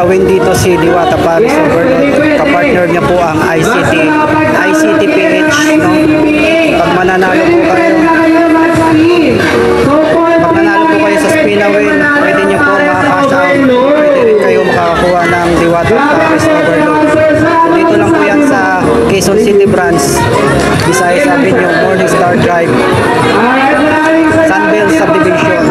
gagawin dito si Diwata Paris Overload. Kapartner niya po ang ICTPH. No? Pag mananalo po kayo, sa spin na win, pwede niyo po maka-cash out. Pwede rin kayo makakakuha ng Diwata Paris Overload. Dito lang po yan sa Quezon City branch, Visayas Avenue, Morning Star Drive, Sunbelt Subdivision.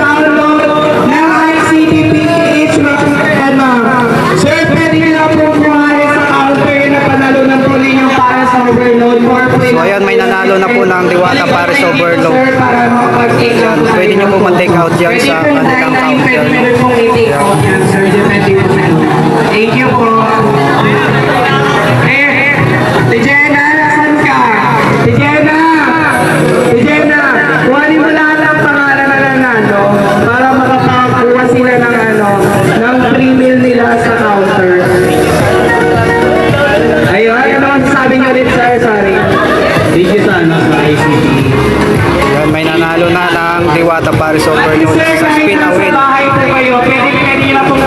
So ayan, may nanalo na po ng Diwata Paris Overload. Ayan, pwede nyo po mag-take out yan sa kanilang counter. Thank you po. Si Jenna, nasan ka? Si Jenna! Si Jenna, kuhanin mo lahat ang pangalan na nanalo para makapakakuha sila ng free meal nila sa counter. Ayun, ano ang sabi nyo ulit, sir? Sorry. Thank you sana sa ICT. Ayan, may nanalo na ng Diwata Paris Overload sa spin na win. Pwede na pong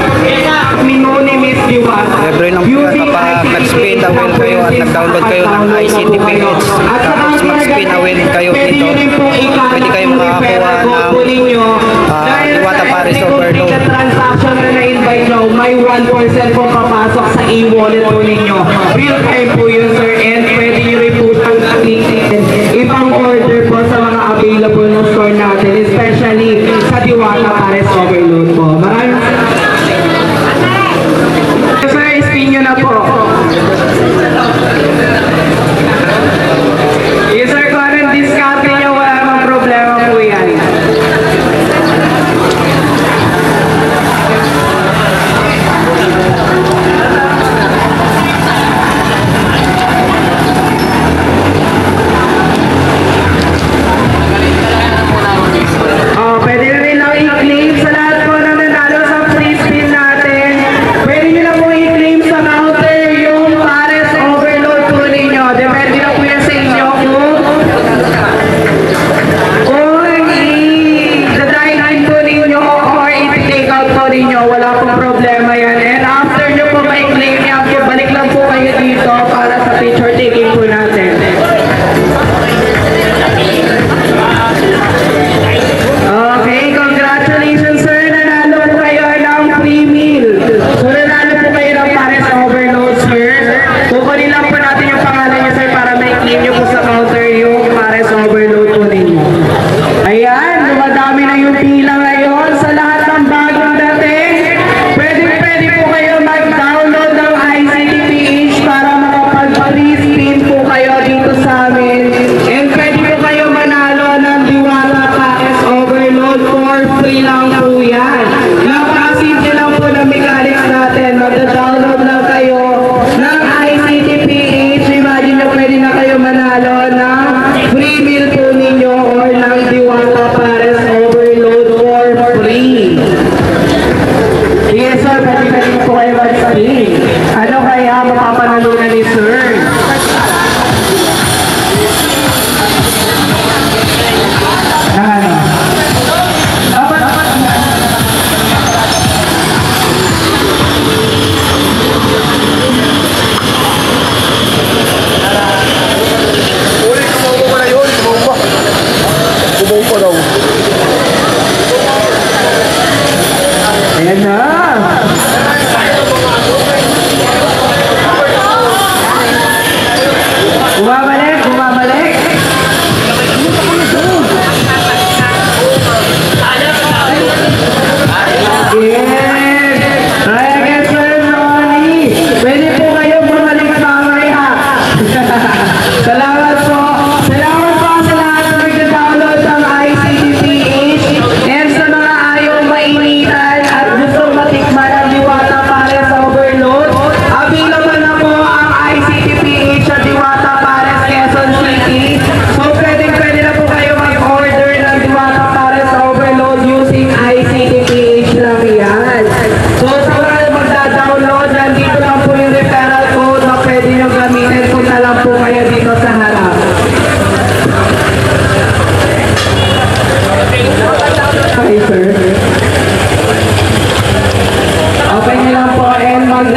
minuni Miss Diwata. Libre lang po kapag nag-spin na win kayo at nag-download kayo ng ICTPH. Tapos mag-spin na win kayo dito. Pwede kayo makakakuha ng Diwata Paris Overload. Transaction na na-invite nyo, may 1% po papasok sa e-wallet po ninyo. Real time po yun, sir. And pwede nyo rin po siyang ibang order po sa mga available ng store natin, especially sa Diwata Paris Overload po. Maraming sir, spin nyo na po. Yes, sir, kung anong discount nyo, wala namang problema po yan. Pwede na rin lang i-claim sa lahat po na nanalo sa free spin natin. Pwede nyo lang po i-claim sa counter yung Paris Overload po ninyo. Depende na po yan sa inyo kung i-drive po ninyo or i-take out po ninyo. Wala pong problema yan. And after nyo po ma-claim yan, balik lang po kayo dito para sa picture taking po natin. Okay, congratulations sir. Nanalo po kayo ng free meal. So nanalo po kayo ng Paris Overload, sir. Kukunin lang po natin yung pangalan niyo, sir, para ma-claim niyo po sa counter yung Paris Overload po ninyo. Ayan, dumadami na yung pila ngayon sa lahat ng bagong dating. Pwede po kayo mag-download ng ICTPH para makapag-free spin po kayo dito sa amin. And pwede po kayo manalo ng Diwata Paris Overload for free lang po yan. Napakasimple lang po ng mechanics natin. Mag-download lang kayo ng ICTPH. Imagine nyo, pwede na kayo manalo ng free meal po ninyo or ng Diwata Paris Overload for free. Yes sir, pwede po kayo mag-spin. Ano kaya mapapanalunan ni sir? Ano? Ayan na! Bumabalik! Bumabalik! Yes! Try again, Sir Ronnie! Pwede po kayo bumalik mamaya! Salamat po! Salamat po sa lahat na nag-download ng ICTPH and sa mga ayaw mainitan at gusto matikman ang Diwata Paris Overload. Available na po ang ICTPH sa Diwata Paris Quezon City. So pwede na po kayo mag-order ng Diwata Paris Overload using ICTPH lang yan. So sa mga magda-download, nandito lang po yung referral code na pwede nyo gamitin. Punta lang po kayo dito sa harap. Hi sir. Open nyo lang po and mag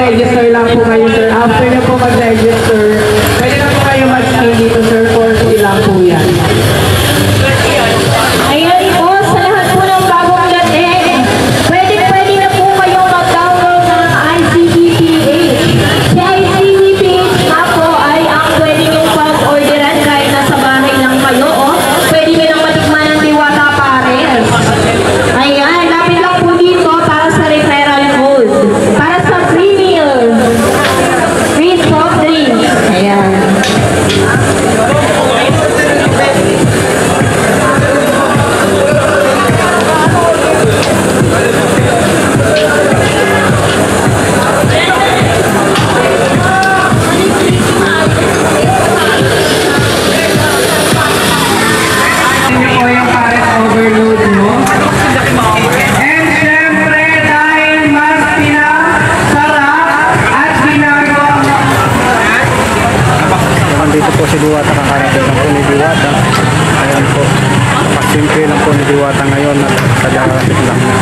Simple lang po ni Diwata ngayon at tagalapit lang na.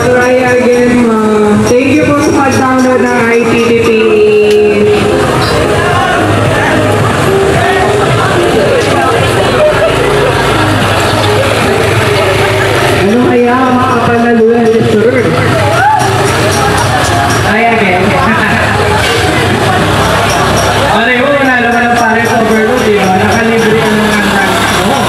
Try again, ma'am. Thank you po sa pag-download ng ITTP. Ano kaya ang makapanalunan ni Sir? Try again. Ano yun? Nalo ka ng Paris Overload, di ba? Nakalibre ang mga drugs mo.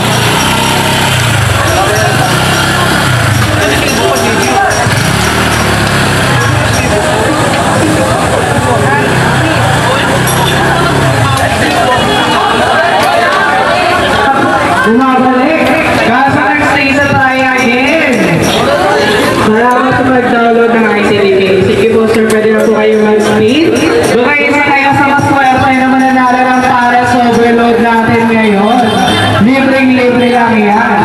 Bumabalik. Kaso nag-stay sa try again. Salamat sa mag-download ng ICTV. Sige po sir, pwede na po kayo mag-speed. Baka isa kayo sa mas swerte na mananalo ng Paris Overload natin ngayon. Libreng-libre lang yan.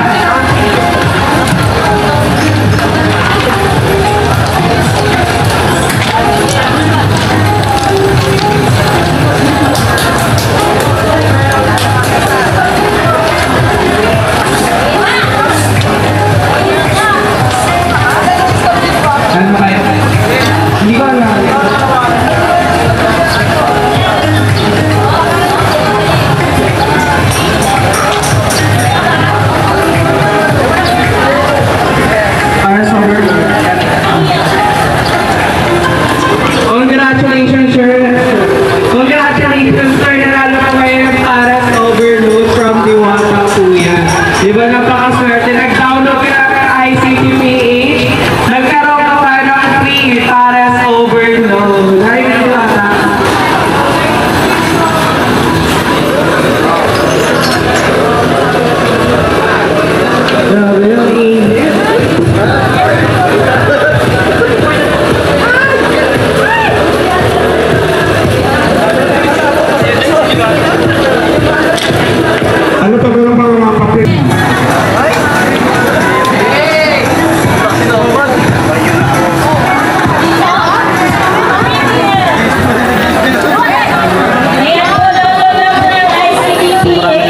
Ano kayo? Hindi ko alam. Para sa Congratulations, sir. Congratulations, sir. Nanalo po kayo ng Paris Overload from Diwata po yan. Di ba napakaswerte? Nag-download ka na ng ICTPH. Nagkaroon ka pa ng free Paris Overload. Ay, Diwata. Grabe yung init. Ano pa ba mga papel?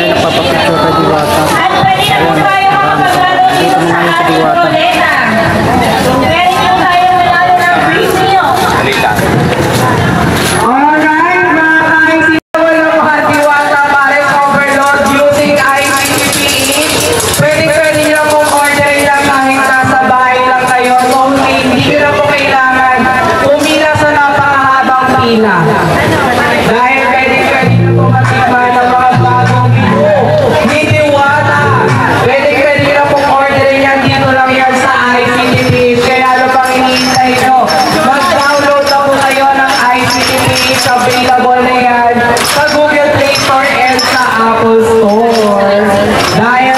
Napapapicture kay Diwata. Dito mo ngayon sa Diwata. Alright, mga ka-ICTV na mga Diwata Paris Overload using ICTV. Pwede nyo pong orderin lang kahit nasa bahay lang kayo. Hindi nyo na po kailangan pumila sa napakahabang pila. Dahil pwede nyo po matikman ng mga bagong menu ni Diwata. Pwede nyo pong orderin yan dito lang yan sa ICTV. Kaya ano pang hinihintay nyo? Mag-download na po kayo ng ICTV. Available na yan sa Google Play Store and sa Apple Store. Dahil